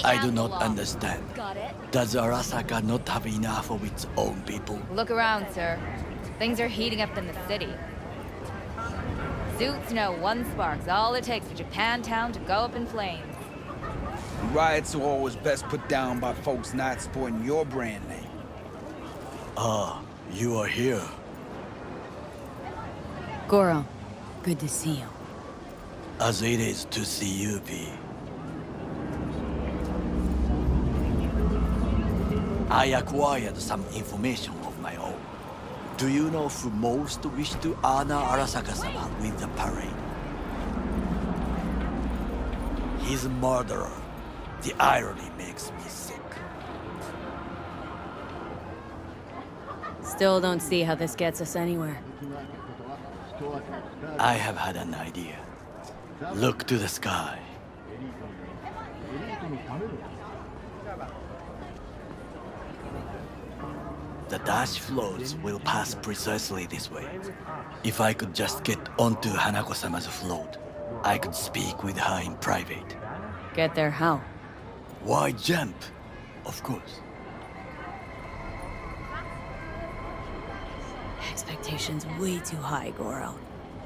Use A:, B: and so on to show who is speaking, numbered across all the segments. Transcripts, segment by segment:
A: I do not understand.
B: Got it.
A: Does Arasaka not have enough of its own people?
B: Look around, sir. Things are heating up in the city. Suits know one spark's all it takes for Japantown to go up in flames.
C: Riots are always best put down by folks not sporting your brand name.
A: Ah, you are here.
D: Goro, good to see you.
A: As it is to see you, P. I acquired some information of my own. Do you know who most wish to honor Arasaka-sama with the parade? His murderer. The irony makes me sick.
D: Still don't see how this gets us anywhere.
A: I have had an idea. Look to the sky. The dash floats will pass precisely this way. If I could just get onto Hanako-sama's float, I could speak with her in private.
D: Get there how?
A: Why jump? Of course.
D: Expectations way too high, Goro.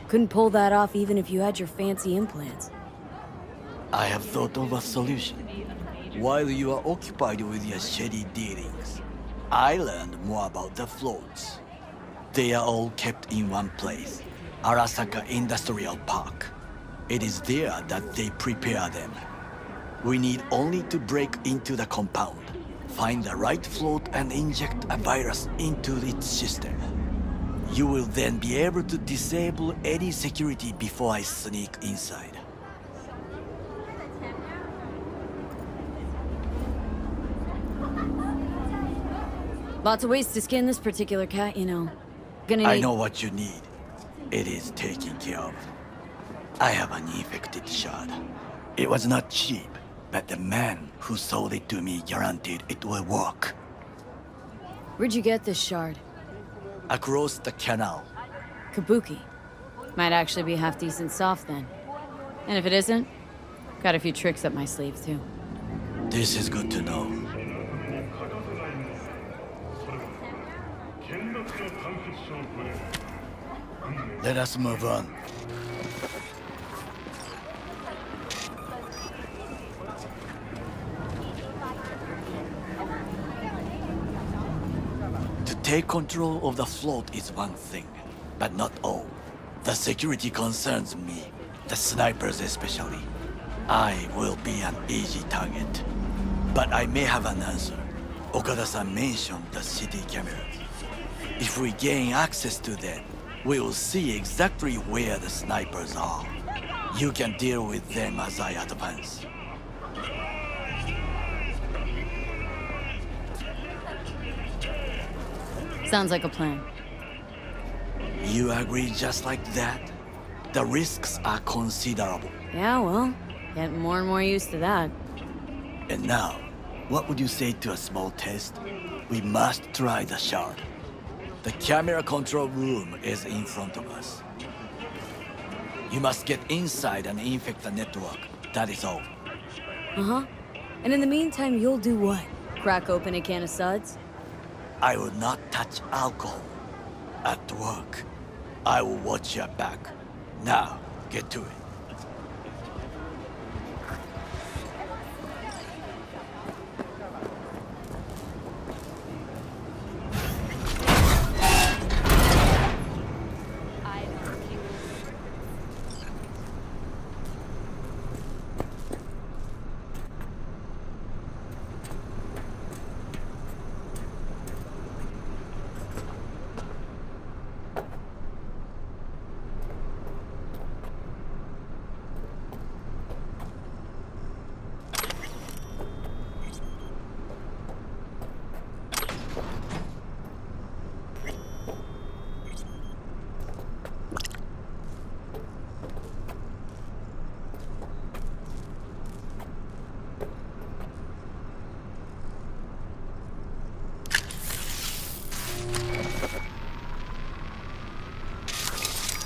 D: Couldn't pull that off even if you had your fancy implants.
A: I have thought of a solution. While you are occupied with your shady dealings, I learned more about the floats. They are all kept in one place, Arasaka Industrial Park. It is there that they prepare them. We need only to break into the compound, find the right float and inject a virus into its system. You will then be able to disable any security before I sneak inside.
D: Lots of ways to skin this particular cat, you know. Gonna need...
A: I know what you need. It is taken care of. I have an infected shard. It was not cheap, but the man who sold it to me guaranteed it will work.
D: Where'd you get this shard?
A: Across the canal.
D: Kabuki. Might actually be half decent soft then. And if it isn't, got a few tricks up my sleeve too.
A: This is good to know. Let us move on. To take control of the float is one thing, but not all. The security concerns me, the snipers especially. I will be an easy target. But I may have an answer. Okada-san mentioned the city cameras. If we gain access to them, we will see exactly where the snipers are. You can deal with them as I advance.
D: Sounds like a plan.
A: You agree just like that? The risks are considerable.
D: Yeah, well, getting more and more used to that.
A: And now, what would you say to a small test? We must try the shard. The camera control room is in front of us. You must get inside and infect the network. That is all.
D: Uh-huh. And in the meantime, you'll do what? Crack open a can of suds?
A: I will not touch alcohol. At work, I will watch your back. Now, get to it.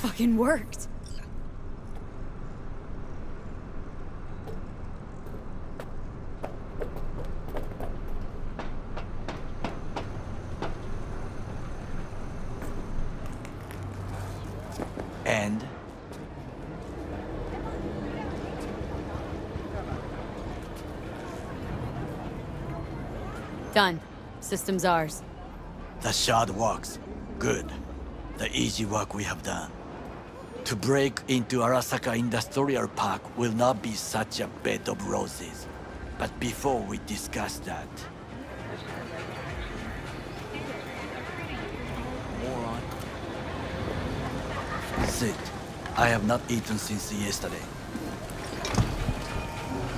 D: Fucking worked. Done. System's ours.
A: The shard works. Good. The easy work we have done. To break into Arasaka Industrial Park will not be such a bed of roses. But before we discuss that... Moron. Sit. I have not eaten since yesterday.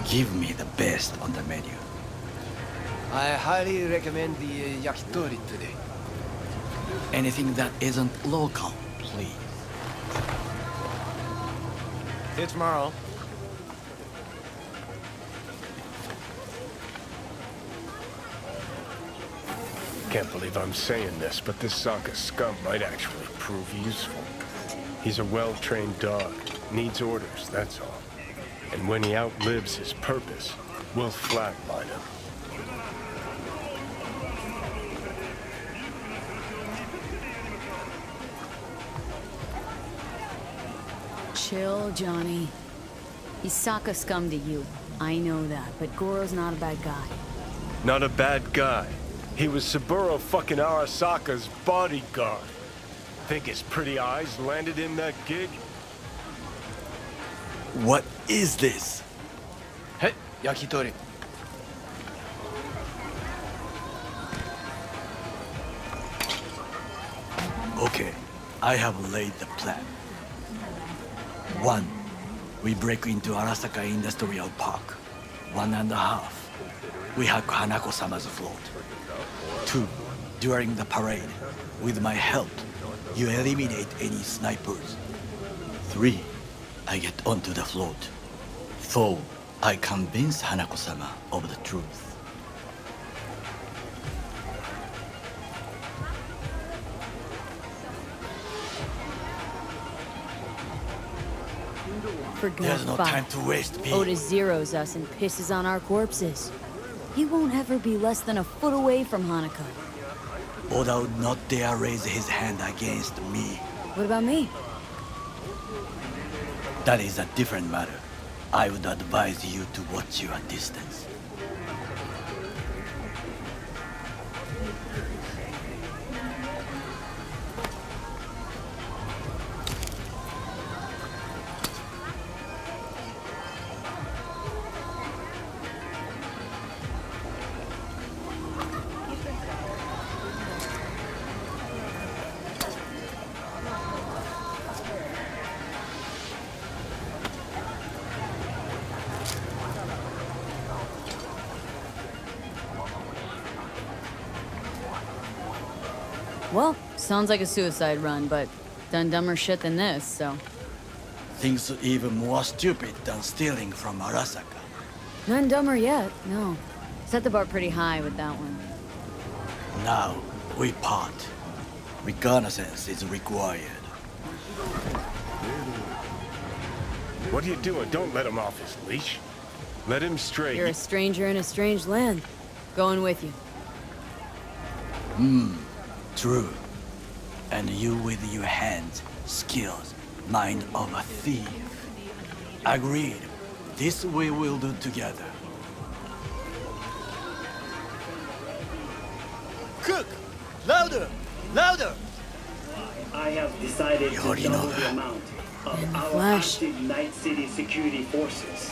A: Give me the best on the menu.
E: I highly recommend the yakitori today.
A: Anything that isn't local, please.
E: See you tomorrow.
F: Can't believe I'm saying this, but this Sokka scum might actually prove useful. He's a well-trained dog. Needs orders, that's all. And when he outlives his purpose, we'll flatline him.
D: Chill, Johnny. He's Sokka scum to you. I know that, but Goro's not a bad guy.
F: Not a bad guy. He was Saburo fucking Arasaka's bodyguard. Think his pretty eyes landed in that gig?
A: What is this?
E: Hey, yakitori.
A: Okay, I have laid the plan. 1. We break into Arasaka Industrial Park. 1.5. We hack Hanako-sama's float. 2. During the parade, with my help, you eliminate any snipers. 3. I get onto the float. 4. I convince Hanako-sama of the truth.
D: For God's
A: There's no
D: fuck.
A: time to waste, P.
D: Otis zeroes us and pisses on our corpses. He won't ever be less than a foot away from Hanako.
A: Oda would not dare raise his hand against me.
D: What about me?
A: That is a different matter. I would advise you to watch your distance.
D: Well, sounds like a suicide run, but done dumber shit than this, so...
A: Things even more stupid than stealing from Arasaka.
D: None dumber yet, no. Set the bar pretty high with that one.
A: Now, we part. Reconnaissance is required.
F: What are you doing? Don't let him off his leash. Let him stray.
D: You're a stranger in a strange land. Going with you.
A: True. And you with your hands, skills, mind of a thief. Agreed. This we will do together. Cook! Louder! Louder!
G: I have decided to
A: already know
G: double the
A: that.
G: amount of our
D: Flash.
G: active Night City security forces.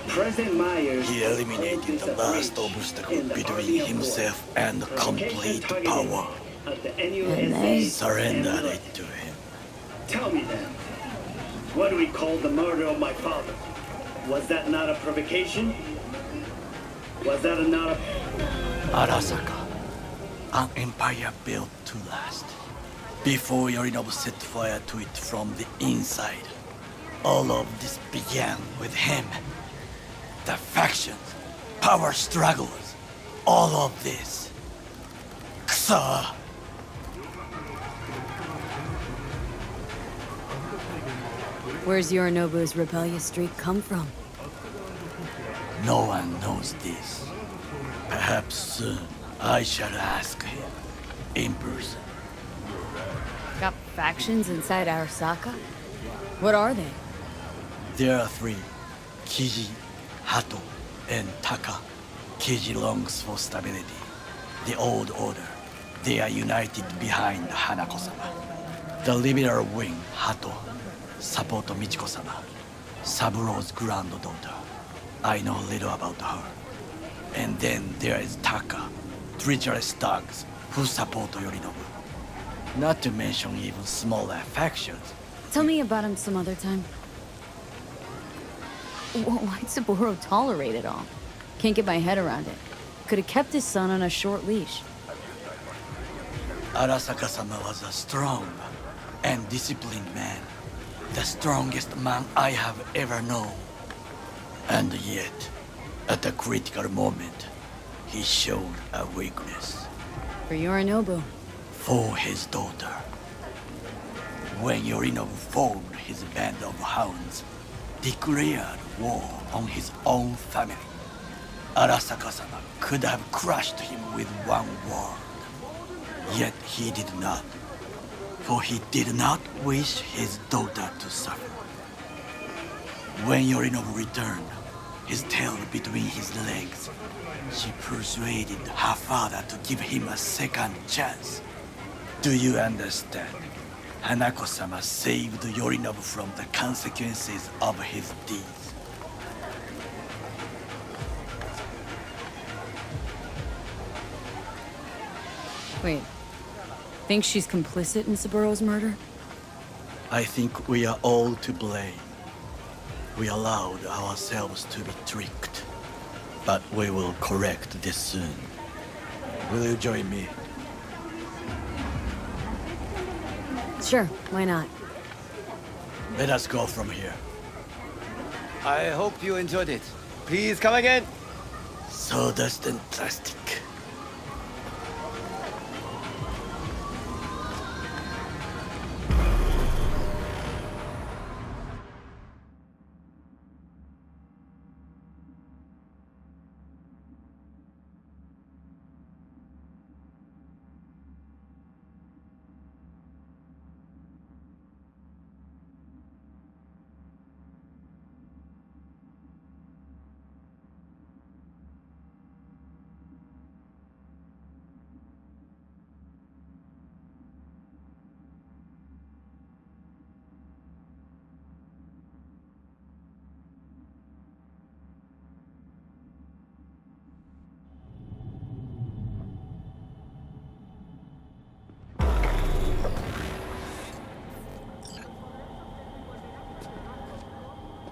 G: President Myers
A: He eliminated the last obstacle between himself and complete power.
G: At the
D: And
G: NUSA
D: they
A: Surrendered
G: and
A: it to him.
G: Tell me then, what do we call the murder of my father? Was that not a provocation? Was that not a...
A: Arasaka, an empire built to last. Before Yorinobu set fire to it from the inside, all of this began with him. The factions, power struggles, all of this. Kusa!
D: Where's Yorinobu's rebellious streak come from?
A: No one knows this. Perhaps soon I shall ask him in person.
D: Got factions inside Arasaka? What are they?
A: There are 3. Kiji, Hato, and Taka. Kiji longs for stability. The old order. They are united behind Hanako-sama. The liberal wing, Hato, support Michiko-sama, Saburo's granddaughter. I know little about her. And then there is Taka, treacherous thugs who support Yorinobu. Not to mention even smaller factions.
D: Tell me about him some other time. Why'd Saburo tolerate it all? Can't get my head around it. Could have kept his son on a short leash.
A: Arasaka-sama was a strong and disciplined man. The strongest man I have ever known. And yet, at a critical moment, he showed a weakness.
D: For Yorinobu.
A: For his daughter. When Yorinobu formed his band of hounds, declared war on his own family, Arasaka-sama could have crushed him with one word. Yet he did not, for he did not wish his daughter to suffer. When Yorinobu returned, his tail between his legs, she persuaded her father to give him a second chance. Do you understand? Hanako-sama saved Yorinobu from the consequences of his deeds.
D: Wait. Think she's complicit in Saburo's murder?
A: I think we are all to blame. We allowed ourselves to be tricked. But we will correct this soon. Will you join me?
D: Sure, why not?
A: Let us go from here.
E: I hope you enjoyed it. Please come again.
A: Sawdust and plastic.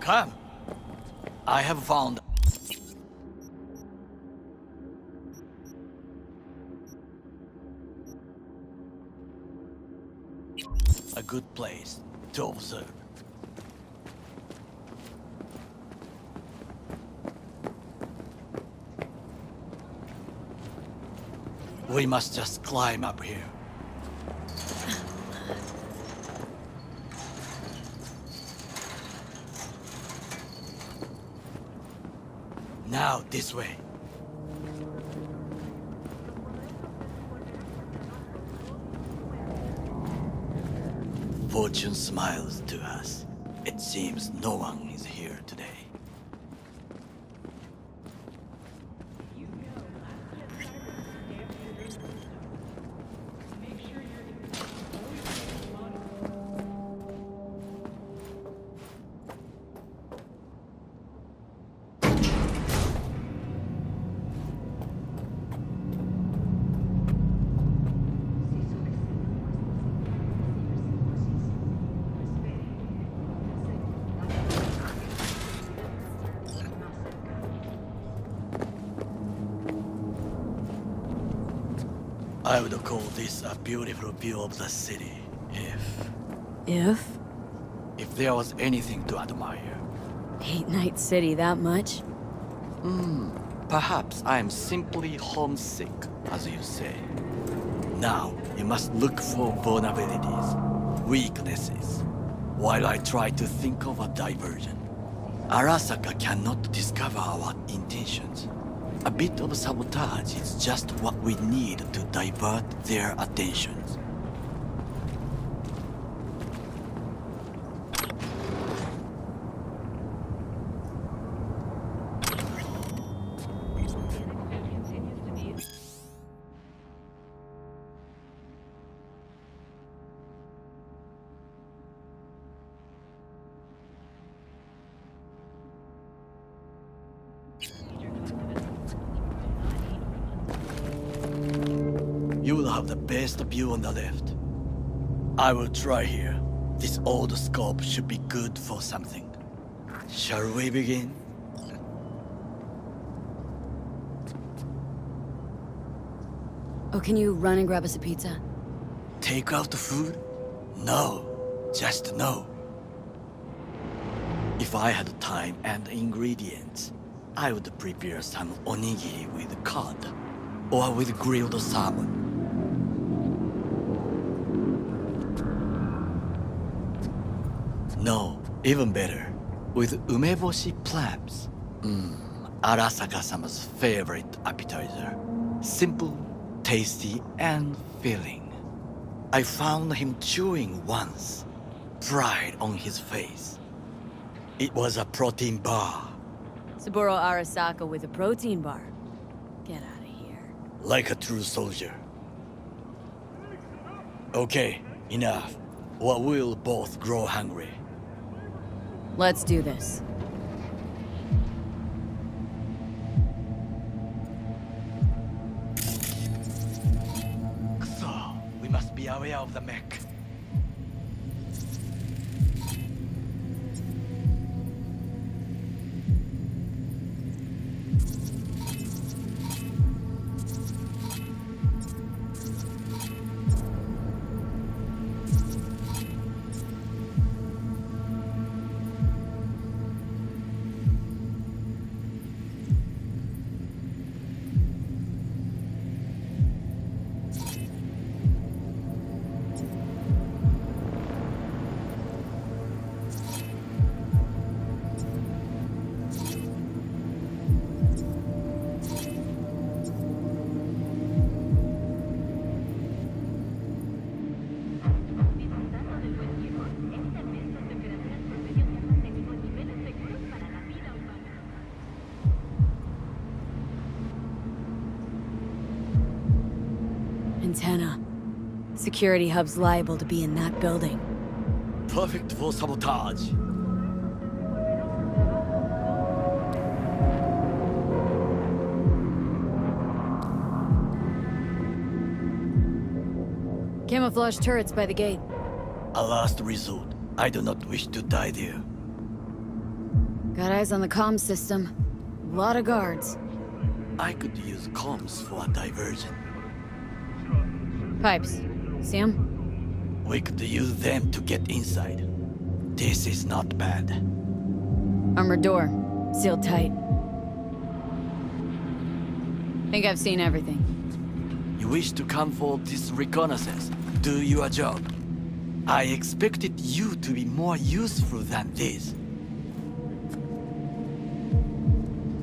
A: Come. I have found a good place to observe. We must just climb up here. Now, this way. Fortune smiles to us. It seems no one is here today. I would call this a beautiful view of the city,
D: If?
A: if there was anything to admire.
D: Hate Night City that much?
A: Perhaps I am simply homesick, as you say. Now, you must look for vulnerabilities, weaknesses, while I try to think of a diversion. Arasaka cannot discover our intentions. A bit of sabotage is just what we need to divert their attentions. You will have the best view on the left. I will try here. This old scope should be good for something. Shall we begin?
D: Oh, can you run and grab us a pizza?
A: Take out the food? No, just no. If I had time and ingredients, I would prepare some onigiri with cod or with grilled salmon. No, even better, with umeboshi clams. Arasaka-sama's favorite appetizer. Simple, tasty, and filling. I found him chewing once, pride on his face. It was a protein bar.
D: Saburo Arasaka with a protein bar. Get out of here.
A: Like a true soldier. Okay, enough. Or we'll both grow hungry.
D: Let's do this.
A: So, we must be aware of the mech.
D: Antenna. Security hub's liable to be in that building.
A: Perfect for sabotage.
D: Camouflage turrets by the gate.
A: A last resort. I do not wish to die there.
D: Got eyes on the comm system. Lot of guards.
A: I could use comms for a diversion.
D: Pipes. See 'em?
A: We could use them to get inside. This is not bad.
D: Armored door. Sealed tight. Think I've seen everything.
A: You wish to come for this reconnaissance? Do your job. I expected you to be more useful than this.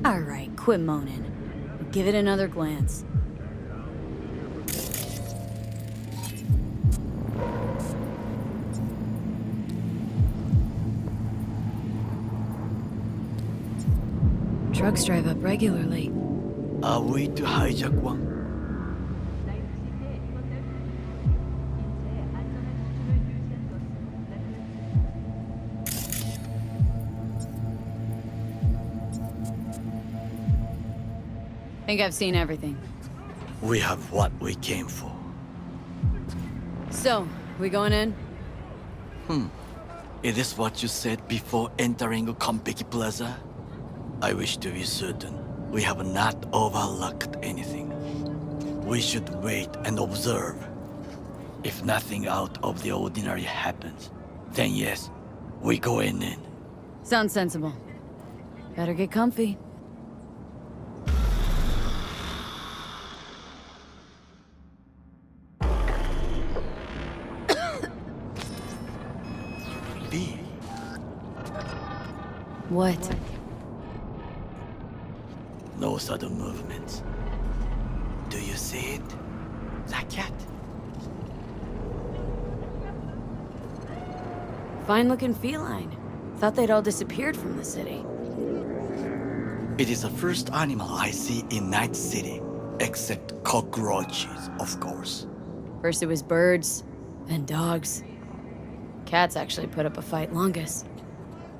D: Alright, quit moaning. Give it another glance. Trucks drive up regularly.
A: Are we to hijack one?
D: Think I've seen everything.
A: We have what we came for.
D: So, we going in?
A: Is this what you said before entering Konpeki Plaza? I wish to be certain we have not overlooked anything. We should wait and observe. If nothing out of the ordinary happens, then yes, we go in.
D: Sounds sensible. Better get comfy.
A: B.
D: What?
A: No sudden movements. Do you see it? That cat?
D: Fine-looking feline. Thought they'd all disappeared from the city.
A: It is the first animal I see in Night City, except cockroaches, of course.
D: First it was birds, then dogs. Cats actually put up a fight longest.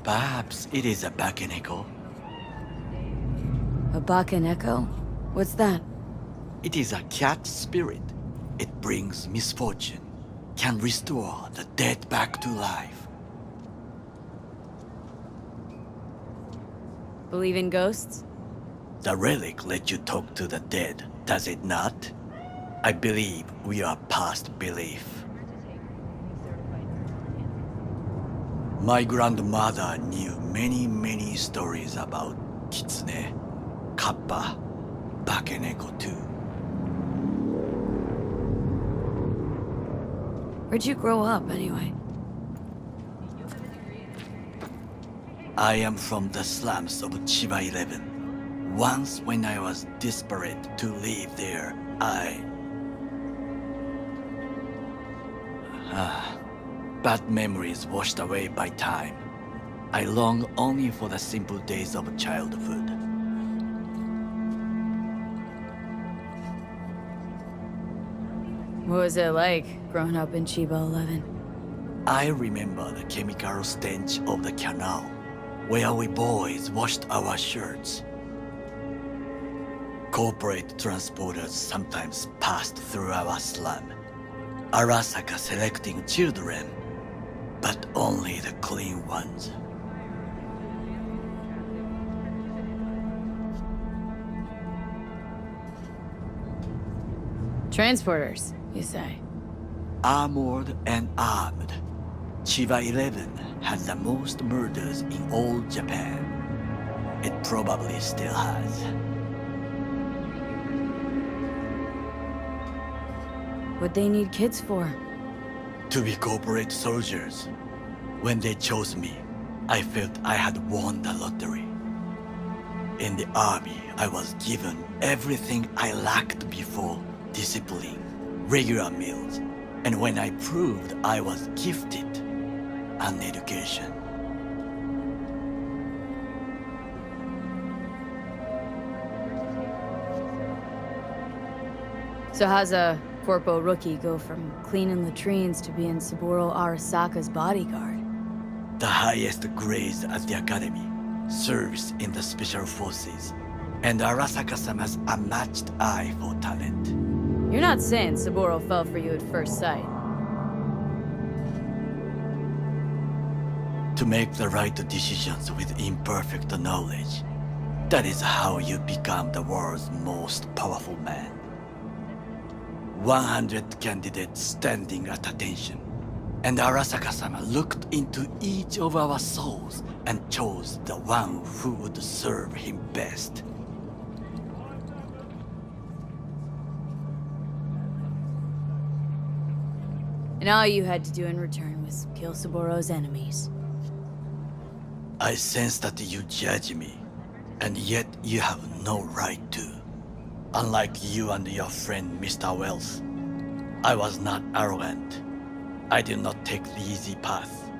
A: Perhaps it is a bakeneko.
D: A Bakaneko? What's that?
A: It is a cat spirit. It brings misfortune, can restore the dead back to life.
D: Believe in ghosts?
A: The relic lets you talk to the dead, does it not? I believe we are past belief. My grandmother knew many stories about Kitsune, Kappa, Bakeneko too.
D: Where'd you grow up, anyway?
A: I am from the slums of Chiba 11. Once when I was desperate to live there, bad memories washed away by time. I long only for the simple days of childhood.
D: What was it like, growing up in Chiba 11?
A: I remember the chemical stench of the canal, where we boys washed our shirts. Corporate transporters sometimes passed through our slum. Arasaka selecting children, but only the clean ones.
D: Transporters, you say?
A: Armored and armed, Chiba 11 had the most murders in all Japan. It probably still has.
D: What'd they need kids for?
A: To be corporate soldiers. When they chose me, I felt I had won the lottery. In the army, I was given everything I lacked before: discipline, regular meals, and when I proved I was gifted, an education.
D: So how's a corpo rookie go from cleaning latrines to being Saburo Arasaka's bodyguard?
A: The highest grades at the academy, service in the special forces, and Arasaka-sama's unmatched eye for talent.
D: You're not saying Saburo fell for you at first sight.
A: To make the right decisions with imperfect knowledge, that is how you become the world's most powerful man. 100 candidates standing at attention, and Arasaka-sama looked into each of our souls and chose the one who would serve him best.
D: And all you had to do in return was kill Saburo's enemies.
A: I sense that you judge me, and yet you have no right to. Unlike you and your friend Mr. Wells, I was not arrogant. I did not take the easy path.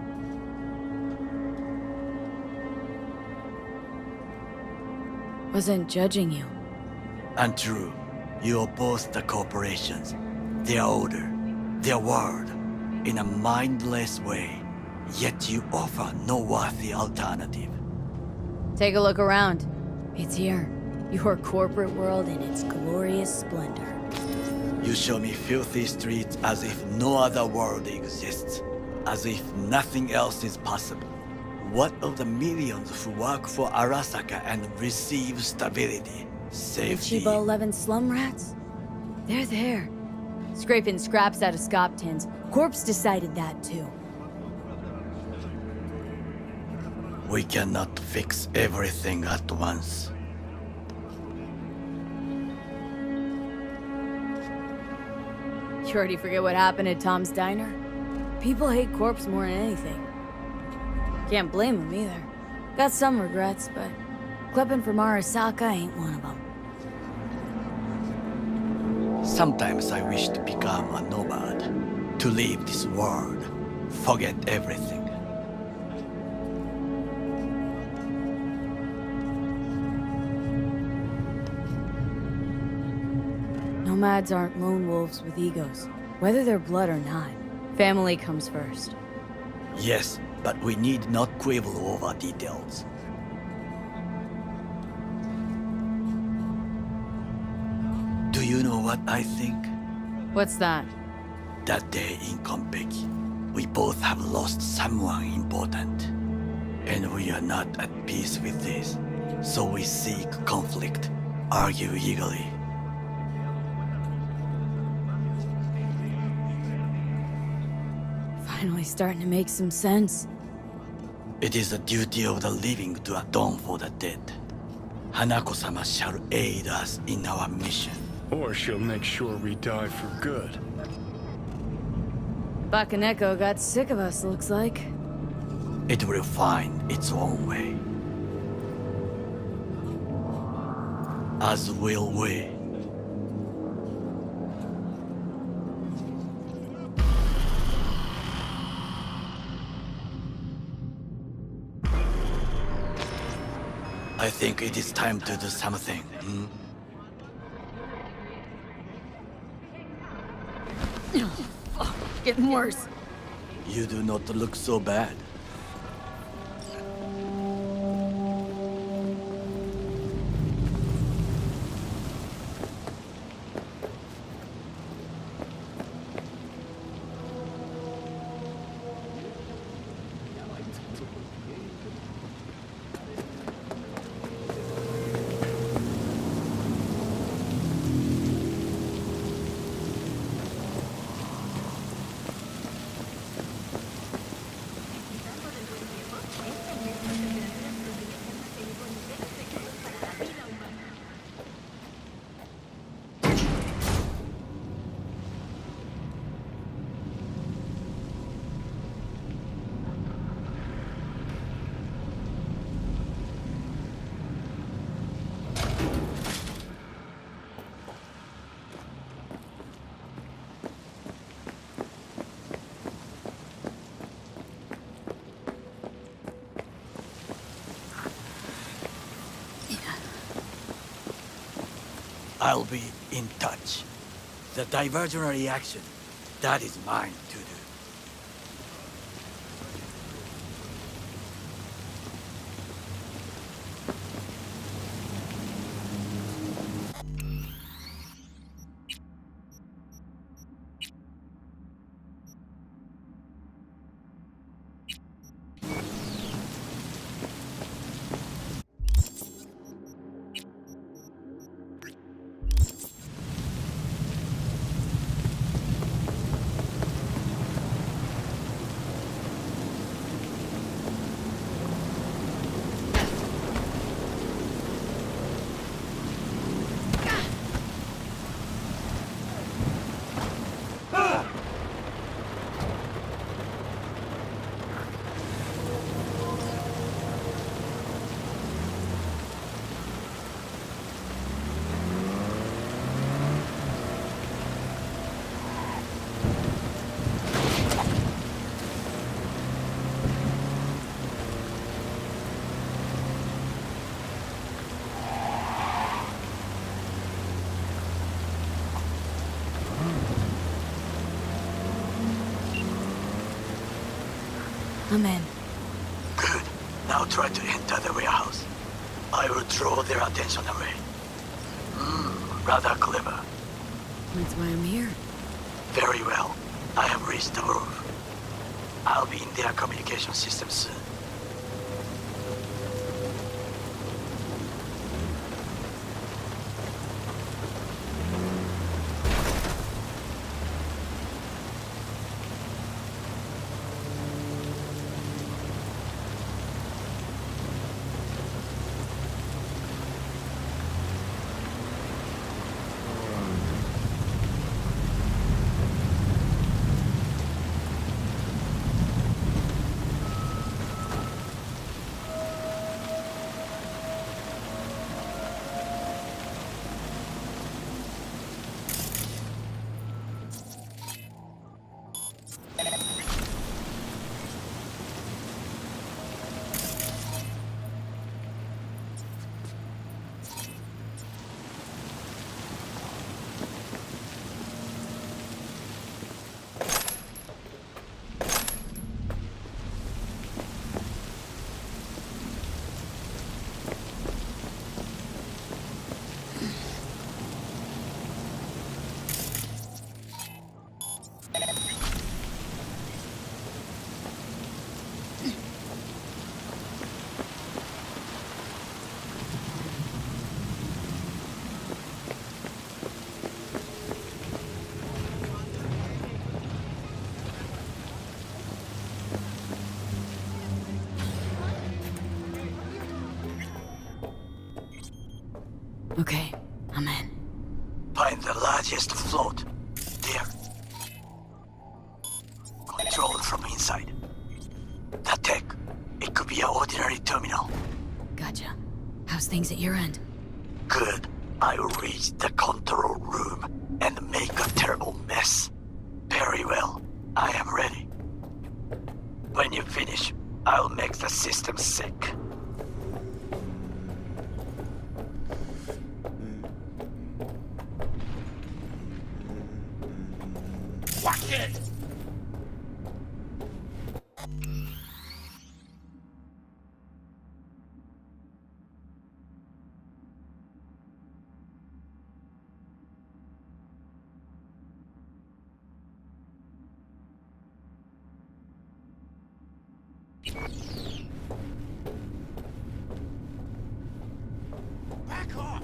D: Wasn't judging you.
A: Untrue. You oppose the corporations, their order, their word, in a mindless way, yet you offer no worthy alternative.
D: Take a look around. It's here. Your corporate world in its glorious splendor.
A: You show me filthy streets as if no other world exists, as if nothing else is possible. What of the millions who work for Arasaka and receive stability,
D: The
A: safety?
D: Chiba 11 slum rats? They're there. Scraping scraps out of scop tins. Corpse decided that too.
A: We cannot fix everything at once.
D: You already forget what happened at Tom's Diner? People hate Corpse more than anything. Can't blame them either. Got some regrets, but clipping from Arasaka ain't one of them.
A: Sometimes I wish to become a nomad, to leave this world, forget everything.
D: Nomads aren't lone wolves with egos, whether they're blood or not. Family comes first.
A: Yes, but we need not quibble over details. Do you know what I think?
D: What's that?
A: That day in Konpeki, we both have lost someone important. And we are not at peace with this. So we seek conflict, argue eagerly.
D: Finally starting to make some sense.
A: It is the duty of the living to atone for the dead. Hanako-sama shall aid us in our mission.
F: Or she'll make sure we die for good.
D: Bakaneko got sick of us, looks like.
A: It will find its own way. As will we. I think it is time to do something.
D: Getting worse.
A: You do not look so bad. I'll be in touch. The diversionary reaction, that is mine to do.
D: I'm in.
A: Good. Now try to enter the warehouse. I will draw their attention away. Rather clever.
D: That's why I'm here.
A: Very well. I have reached the roof. I'll be in their communication system soon.
D: Okay, I'm in.
A: Find the largest float. There. Control from inside. The tech. It could be an ordinary terminal.
D: Gotcha. How's things at your end?
A: Good. I'll reach the control room and make a terrible mess. Very well. I am ready. When you finish, I'll make the system sick. Watch it! Back off!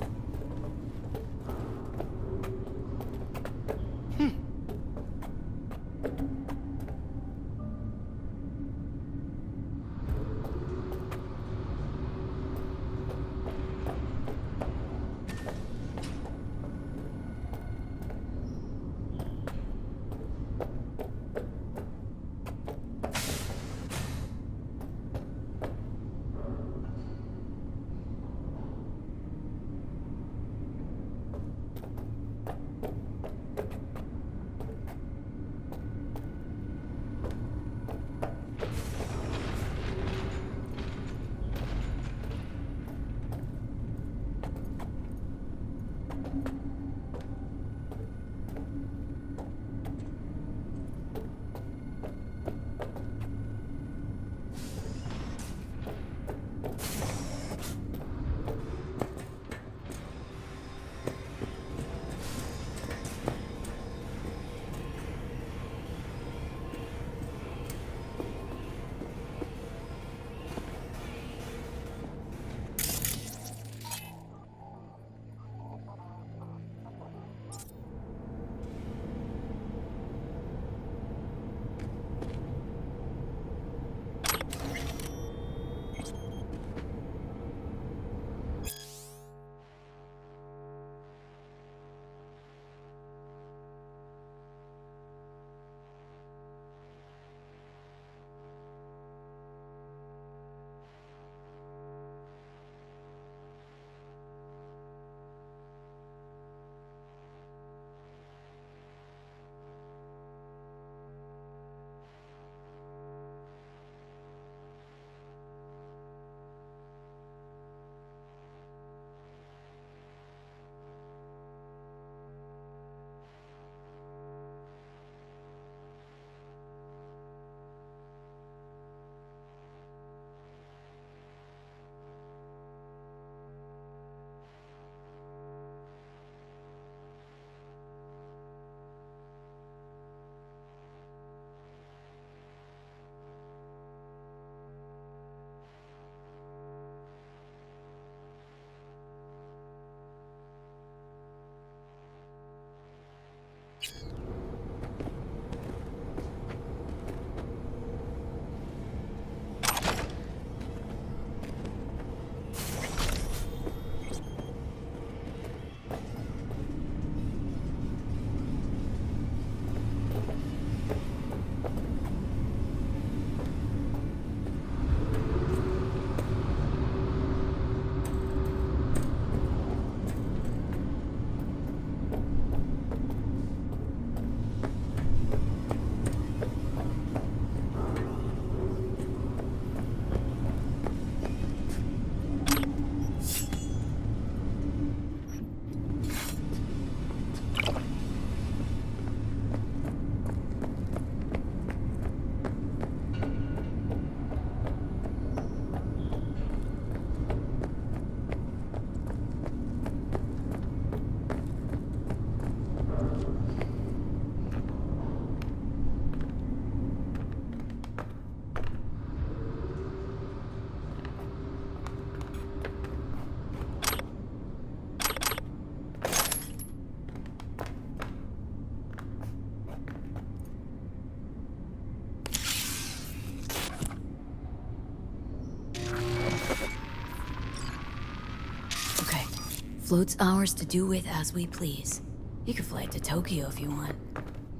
D: float's ours to do with as we please. You can fly it to Tokyo if you want.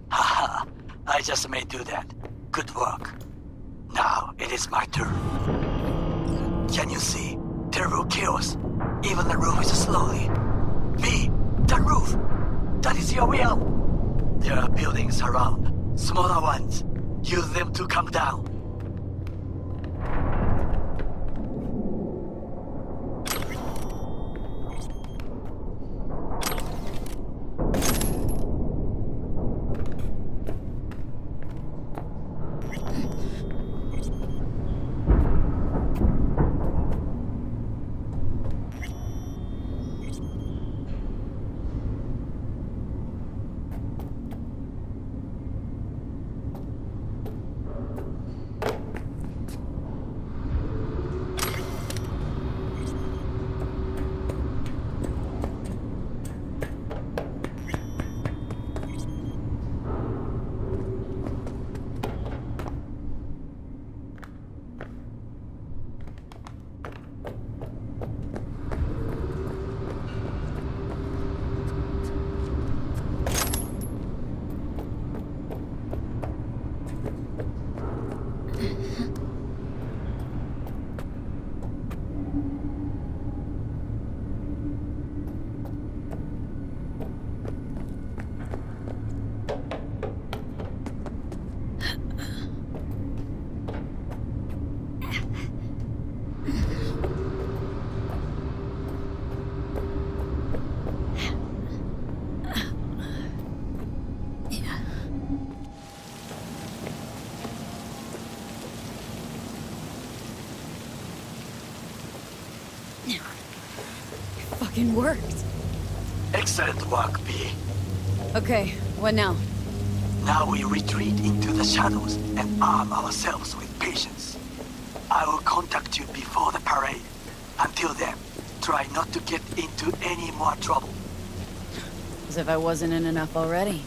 A: Haha, I just may do that. Good work. Now it is my turn. Can you see? Terrible chaos. Even the roof is slowly. Me, the roof! That is your will! There are buildings around, smaller ones. Use them to come down.
D: Fucking worked.
A: Excellent work, B.
D: Okay, what now?
A: Now we retreat into the shadows and arm ourselves with patience. I will contact you before the parade. Until then, try not to get into any more trouble.
D: As if I wasn't in enough already.